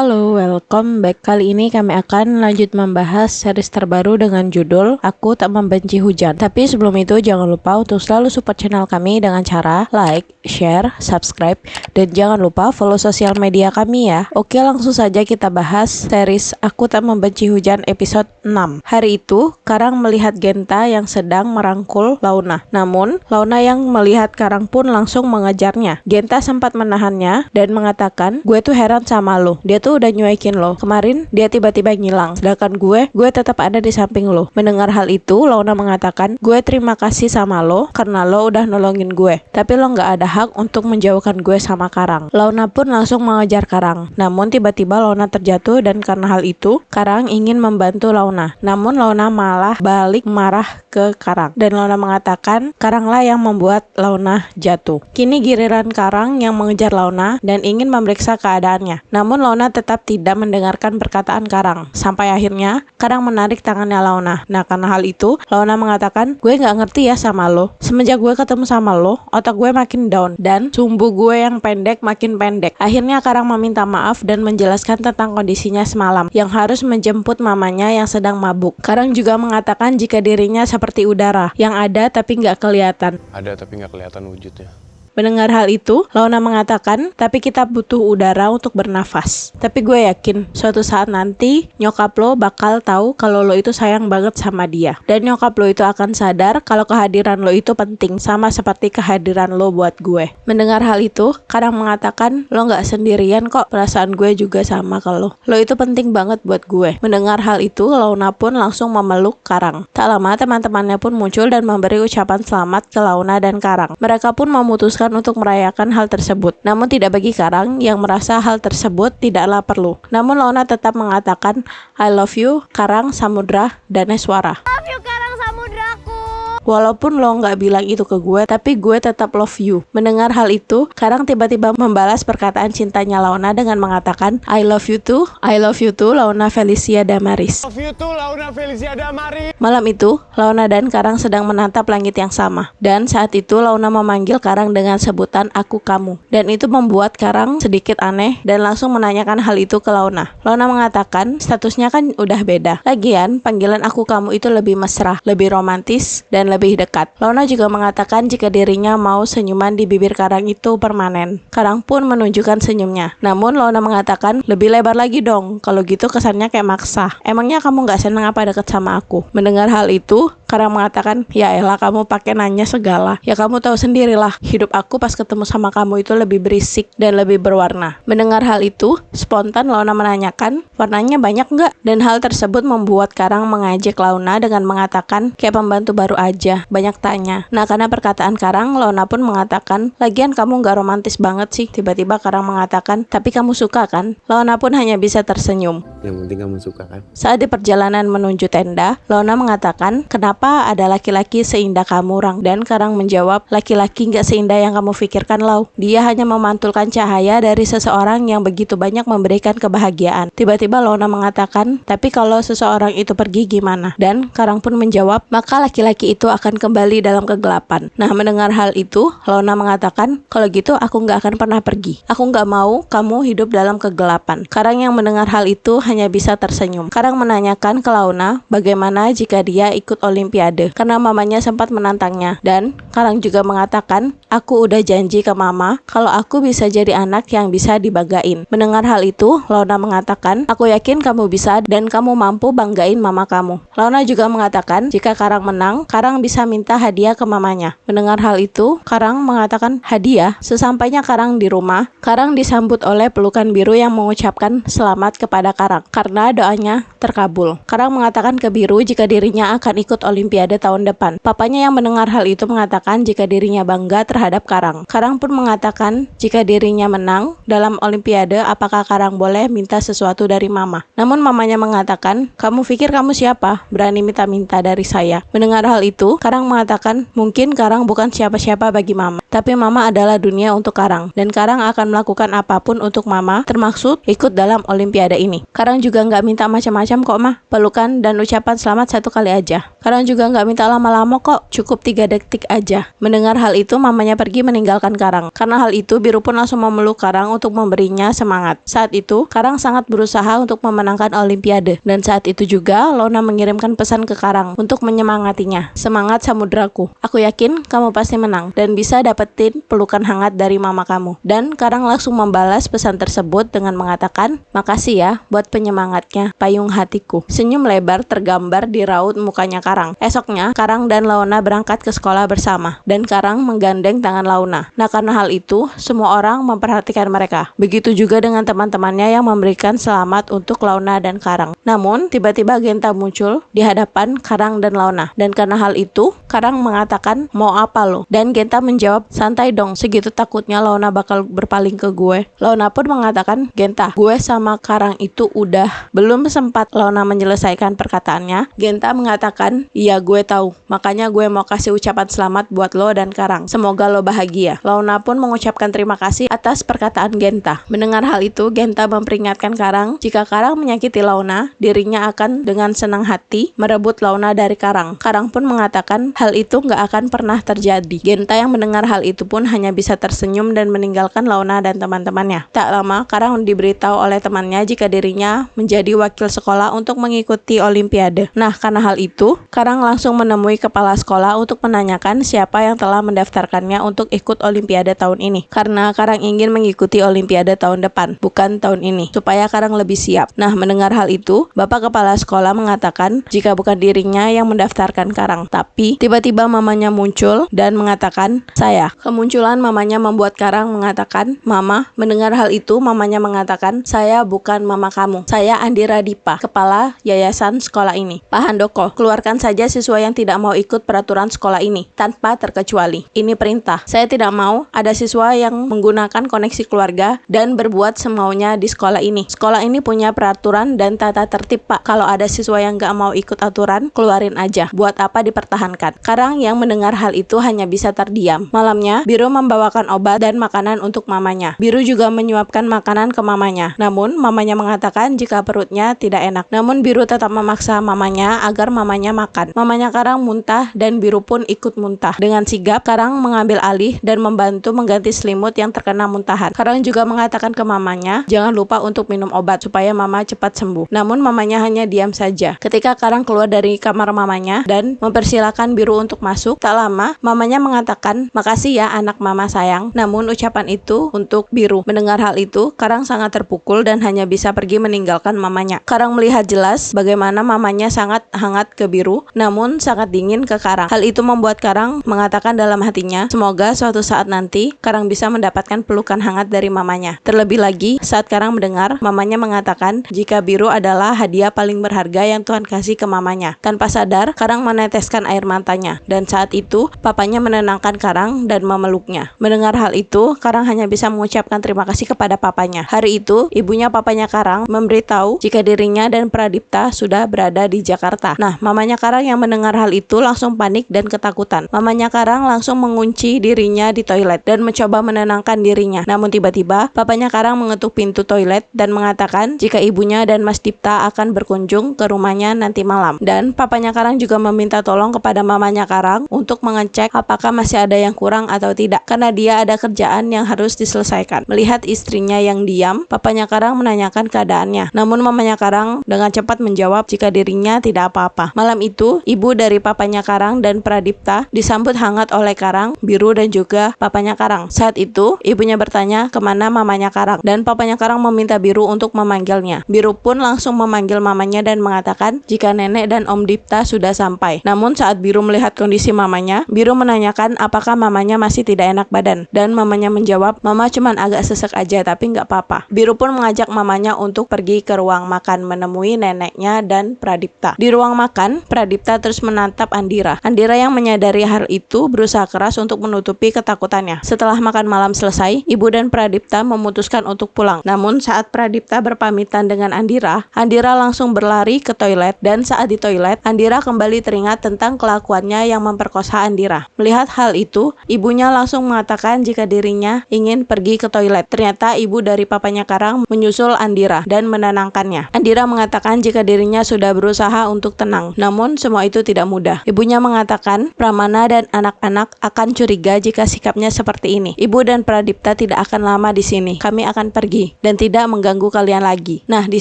Halo, welcome back. Kali ini kami akan lanjut membahas series terbaru dengan judul Aku Tak Membenci Hujan. Tapi sebelum itu jangan lupa untuk selalu support channel kami dengan cara like, share, subscribe, dan jangan lupa follow sosial media kami ya. Oke, langsung saja kita bahas series Aku Tak Membenci Hujan episode 6. Hari itu, Karang melihat Genta yang sedang merangkul Launa. Namun, Launa yang melihat Karang pun langsung mengejarnya. Genta sempat menahannya dan mengatakan, "Gue tuh heran sama lo. Dia tuh udah nyuekin lo. Kemarin dia tiba-tiba ngilang. Sedangkan gue tetap ada di samping lo." Mendengar hal itu, Launa mengatakan, "Gue terima kasih sama lo karena lo udah nolongin gue. Tapi lo gak ada hak untuk menjauhkan gue sama Karang." Launa pun langsung mengejar Karang. Namun tiba-tiba Launa terjatuh dan karena hal itu, Karang ingin membantu Launa. Namun Launa malah balik marah ke Karang. Dan Launa mengatakan, Karanglah yang membuat Launa jatuh. Kini giliran Karang yang mengejar Launa dan ingin memeriksa keadaannya. Namun Launa tetap tidak mendengarkan perkataan Karang. Sampai akhirnya Karang menarik tangannya Launa. Nah, karena hal itu Launa mengatakan, "Gue gak ngerti ya sama lo. Semenjak gue ketemu sama lo, otak gue makin down dan sumbu gue yang pendek makin pendek." Akhirnya Karang meminta maaf dan menjelaskan tentang kondisinya semalam yang harus menjemput mamanya yang sedang mabuk. Karang juga mengatakan jika dirinya seperti udara yang ada tapi gak kelihatan. Ada tapi nggak kelihatan wujudnya. Mendengar hal itu, Launa mengatakan, "Tapi kita butuh udara untuk bernafas. Tapi gue yakin, suatu saat nanti nyokap lo bakal tahu kalau lo itu sayang banget sama dia. Dan nyokap lo itu akan sadar kalau kehadiran lo itu penting, sama seperti kehadiran lo buat gue." Mendengar hal itu, Karang mengatakan, "Lo gak sendirian kok, perasaan gue juga sama ke lo. Lo itu penting banget buat gue." Mendengar hal itu, Launa pun langsung memeluk Karang. Tak lama, teman-temannya pun muncul dan memberi ucapan selamat ke Launa dan Karang. Mereka pun memutuskan untuk merayakan hal tersebut. Namun tidak bagi Karang yang merasa hal tersebut tidaklah perlu. Namun Launa tetap mengatakan, "I love you, Karang, Samudra, dan Eswara." Love you Karang Samudraku. Walaupun lo nggak bilang itu ke gue, tapi gue tetap love you. Mendengar hal itu, Karang tiba-tiba membalas perkataan cintanya Launa dengan mengatakan, "I love you too, Launa Felicia Damaris." Love you too, Launa Felicia Damaris. Malam itu, Launa dan Karang sedang menatap langit yang sama. Dan saat itu Launa memanggil Karang dengan sebutan "aku kamu." Dan itu membuat Karang sedikit aneh dan langsung menanyakan hal itu ke Launa. Launa mengatakan, statusnya kan udah beda. Lagian, panggilan "aku kamu" itu lebih mesra, lebih romantis, dan lebih dekat. Launa juga mengatakan jika dirinya mau senyuman di bibir Karang itu permanen. Karang pun menunjukkan senyumnya. Namun Launa mengatakan, "Lebih lebar lagi dong, kalau gitu kesannya kayak maksa. Emangnya kamu gak seneng apa deket sama aku?" Mendengar hal itu, Karang mengatakan, "Ya elah, kamu pakai nanya segala. Ya kamu tahu sendirilah, hidup aku pas ketemu sama kamu itu lebih berisik dan lebih berwarna." Mendengar hal itu, spontan Launa menanyakan, "Warnanya banyak nggak?" Dan hal tersebut membuat Karang mengajak Launa dengan mengatakan, "Kayak pembantu baru aja, banyak tanya." Nah, karena perkataan Karang, Launa pun mengatakan, "Lagian kamu nggak romantis banget sih." Tiba-tiba Karang mengatakan, "Tapi kamu suka kan?" Launa pun hanya bisa tersenyum. Yang penting kamu suka kan? Saat di perjalanan menuju tenda, Launa mengatakan, "Kenapa ada laki-laki seindah kamu, Rang?" Dan Karang menjawab, "Laki-laki gak seindah yang kamu pikirkan, Lau. Dia hanya memantulkan cahaya dari seseorang yang begitu banyak memberikan kebahagiaan." Tiba-tiba Launa mengatakan, "Tapi kalau seseorang itu pergi gimana?" Dan Karang pun menjawab, "Maka laki-laki itu akan kembali dalam kegelapan." Nah, mendengar hal itu, Launa mengatakan, "Kalau gitu aku gak akan pernah pergi. Aku gak mau kamu hidup dalam kegelapan." Karang yang mendengar hal itu hanya bisa tersenyum. Karang menanyakan ke Launa bagaimana jika dia ikut Olimpiade, karena mamanya sempat menantangnya. Dan Karang juga mengatakan, "Aku udah janji ke mama kalau aku bisa jadi anak yang bisa dibanggain." Mendengar hal itu, Launa mengatakan, "Aku yakin kamu bisa dan kamu mampu banggain mama kamu." Launa juga mengatakan jika Karang menang, Karang bisa minta hadiah ke mamanya. Mendengar hal itu, Karang mengatakan, "Hadiah?" Sesampainya Karang di rumah, Karang disambut oleh pelukan biru yang mengucapkan selamat kepada Karang karena doanya terkabul. Karang mengatakan ke biru jika dirinya akan ikut Olimpiade tahun depan. Papanya yang mendengar hal itu mengatakan jika dirinya bangga terhadap Karang. Karang pun mengatakan jika dirinya menang dalam Olimpiade, apakah Karang boleh minta sesuatu dari mama. Namun mamanya mengatakan, "Kamu pikir kamu siapa? Berani minta-minta dari saya." Mendengar hal itu, Karang mengatakan mungkin Karang bukan siapa-siapa bagi mama, tapi mama adalah dunia untuk Karang. Dan Karang akan melakukan apapun untuk mama, termasuk ikut dalam Olimpiade ini. Karang juga nggak minta macam-macam kok, mah. Pelukan dan ucapan selamat 1 kali aja. Karang juga nggak minta lama-lama kok, cukup 3 detik aja. Mendengar hal itu, mamanya mamanya pergi meninggalkan Karang. Karena hal itu, Biru pun langsung memeluk Karang untuk memberinya semangat. Saat itu, Karang sangat berusaha untuk memenangkan Olimpiade. Dan saat itu juga, Lona mengirimkan pesan ke Karang untuk menyemangatinya. Semangat samudraku, aku yakin kamu pasti menang dan bisa dapetin pelukan hangat dari mama kamu. Dan Karang langsung membalas pesan tersebut dengan mengatakan, makasih ya buat penyemangatnya, payung hatiku. Senyum lebar tergambar di raut mukanya Karang. Esoknya, Karang dan Launa berangkat ke sekolah bersama. Dan Karang menggandeng tangan Launa. Nah, karena hal itu, semua orang memperhatikan mereka. Begitu juga dengan teman-temannya yang memberikan selamat untuk Launa dan Karang. Namun, tiba-tiba Genta muncul di hadapan Karang dan Launa. Dan karena hal itu, Karang mengatakan, mau apa lo? Dan Genta menjawab, santai dong, segitu takutnya Launa bakal berpaling ke gue. Launa pun mengatakan, Genta, gue sama Karang itu udah. Belum sempat Launa menyelesaikan perkataannya, Genta mengatakan, iya gue tahu, makanya gue mau kasih ucapan selamat buat lo dan Karang. Semoga lo bahagia. Launa pun mengucapkan terima kasih atas perkataan Genta. Mendengar hal itu, Genta memperingatkan Karang, jika Karang menyakiti Launa, dirinya akan dengan senang hati merebut Launa dari Karang. Karang pun mengatakan hal itu nggak akan pernah terjadi. Genta yang mendengar hal itu pun hanya bisa tersenyum dan meninggalkan Launa dan teman-temannya. Tak lama, Karang diberitahu oleh temannya jika dirinya menjadi wakil sekolah untuk mengikuti Olimpiade. Nah, karena hal itu, Karang langsung menemui kepala sekolah untuk menanyakan siapa yang telah mendaftarkannya untuk ikut Olimpiade tahun ini. Karena Karang ingin mengikuti Olimpiade tahun depan, bukan tahun ini, supaya Karang lebih siap. Nah, mendengar hal itu, Bapak Kepala Sekolah mengatakan jika bukan dirinya yang mendaftarkan Karang. Tapi, tiba-tiba mamanya muncul dan mengatakan, saya. Kemunculan mamanya membuat Karang mengatakan, Mama. Mendengar hal itu, mamanya mengatakan, saya bukan mama kamu. Saya Andira Dipa, kepala yayasan sekolah ini. Pak Handoko, keluarkan saja siswa yang tidak mau ikut peraturan sekolah ini, tanpa terkecuali. Ini perintah. Saya tidak mau ada siswa yang menggunakan koneksi keluarga dan berbuat semaunya di sekolah ini. Sekolah ini punya peraturan dan tata tertib, Pak. Kalau ada siswa yang gak mau ikut aturan, keluarin aja. Buat apa dipertahankan? Karang yang mendengar hal itu hanya bisa terdiam. Malamnya, Biru membawakan obat dan makanan untuk mamanya. Biru juga menyuapkan makanan ke mamanya. Namun, mamanya mengatakan jika perutnya tidak enak. Namun, Biru tetap memaksa mamanya agar mamanya makan. Mamanya Karang muntah dan Biru pun ikut muntah. Dengan sigap, Karang mengambil alih dan membantu mengganti selimut yang terkena muntahan. Karang juga mengatakan ke mamanya, jangan lupa untuk minum obat supaya mama cepat sembuh. Namun, mamanya hanya diam saja. Ketika Karang keluar dari kamar mamanya dan mempersilahkan Biru untuk masuk, tak lama, mamanya mengatakan, makasih ya anak mama sayang. Namun, ucapan itu untuk Biru. Mendengar hal itu, Karang sangat terpukul dan hanya bisa pergi meninggalkan mamanya. Karang melihat jelas bagaimana mamanya sangat hangat ke Biru, namun sangat dingin ke Karang. Hal itu membuat Karang mengatakan dalam hatinya, semoga suatu saat nanti Karang bisa mendapatkan pelukan hangat dari mamanya. Terlebih lagi, saat Karang mendengar mamanya mengatakan jika Biru adalah hadiah paling berharga yang Tuhan kasih ke mamanya. Tanpa sadar, Karang meneteskan air matanya. Dan saat itu, papanya menenangkan Karang dan memeluknya. Mendengar hal itu, Karang hanya bisa mengucapkan terima kasih kepada papanya. Hari itu, ibunya papanya Karang memberitahu jika dirinya dan Pradipta sudah berada di Jakarta. Nah, mamanya Karang yang mendengar hal itu langsung panik dan ketakutan. Mamanya Karang langsung mengunci dirinya di toilet dan mencoba menenangkan dirinya. Namun tiba-tiba, papanya Karang mengetuk pintu toilet dan mengatakan jika ibunya dan Mas Dipta akan berkunjung ke rumahnya nanti malam. Dan papanya Karang juga meminta tolong kepada mamanya Karang untuk mengecek apakah masih ada yang kurang atau tidak, karena dia ada kerjaan yang harus diselesaikan. Melihat istrinya yang diam, papanya Karang menanyakan keadaannya. Namun mamanya Karang dengan cepat menjawab jika dirinya tidak apa-apa. Malam itu, ibu dari papanya Karang dan Pradipta disambut hangat oleh Karang, Biru dan juga papanya Karang. Saat itu, ibunya bertanya kemana mamanya Karang dan papanya Karang meminta Biru untuk memanggilnya. Biru pun langsung memanggil mamanya dan mengatakan jika nenek dan Om Dipta sudah sampai. Namun saat Biru melihat kondisi mamanya, Biru menanyakan apakah mamanya masih tidak enak badan dan mamanya menjawab, mama cuman agak sesek aja tapi nggak apa-apa. Biru pun mengajak mamanya untuk pergi ke ruang makan menemui neneknya dan Pradipta. Di ruang makan, Pradipta terus menatap Andira. Andira yang menyadari hal itu berusaha keras untuk menutupi ketakutannya. Setelah makan malam selesai, ibu dan Pradipta memutuskan untuk pulang. Namun saat Pradipta berpamitan dengan Andira, Andira langsung berlari ke toilet dan saat di toilet, Andira kembali teringat tentang kelakuannya yang memperkosa Andira. Melihat hal itu, ibunya langsung mengatakan jika dirinya ingin pergi ke toilet. Ternyata ibu dari papanya Karang menyusul Andira dan menenangkannya. Andira mengatakan jika dirinya sudah berusaha untuk tenang, namun semua itu tidak mudah. Ibunya mengatakan Pramana dan anak-anak akan curiga curiga jika sikapnya seperti ini. Ibu dan Pradipta tidak akan lama di sini. Kami akan pergi dan tidak mengganggu kalian lagi. Nah, di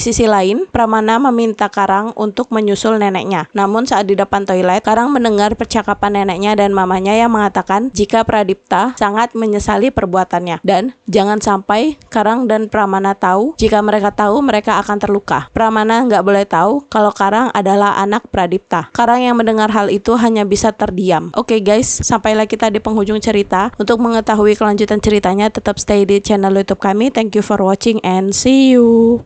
sisi lain, Pramana meminta Karang untuk menyusul neneknya. Namun saat di depan toilet, Karang mendengar percakapan neneknya dan mamanya yang mengatakan jika Pradipta sangat menyesali perbuatannya. Dan jangan sampai Karang dan Pramana tahu. Jika mereka tahu, mereka akan terluka. Pramana nggak boleh tahu kalau Karang adalah anak Pradipta. Karang yang mendengar hal itu hanya bisa terdiam. Oke guys, sampailah kita di penghujung cerita. Untuk mengetahui kelanjutan ceritanya, tetap stay di channel YouTube kami. Thank you for watching and see you.